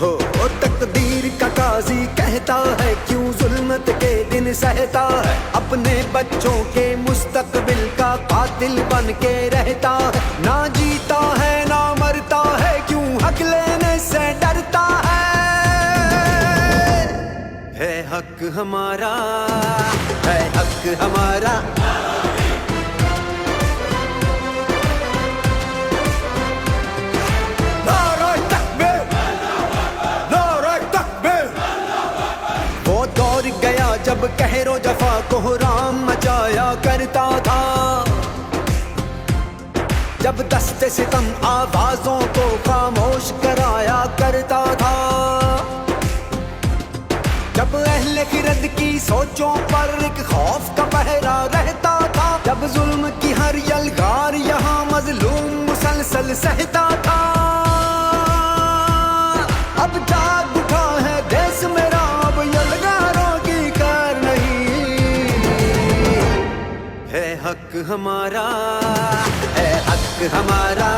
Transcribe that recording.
हो तकदीर का काजी कहता है, क्यों जुल्मत के दिन सहता है। अपने बच्चों के मुस्तकबिल का कातिल बन के रहता है। ना जीता है ना मरता है, क्यों हक लेने से डरता है हक हमारा, है हक हमारा। गया जब कहरो जफा कोहराम मचाया करता था, जब दस्ते सितम आवाजों को खामोश कराया करता था, जब अहले खिरद की सोचों पर एक खौफ का पहरा रहता था, जब जुल्म की हर यलगार यहाँ मजलूम मुसलसल सहता था। अब जाग उठा है देश मेरा, अब यलगारों की कार नहीं। है हक हमारा, है हक हमारा।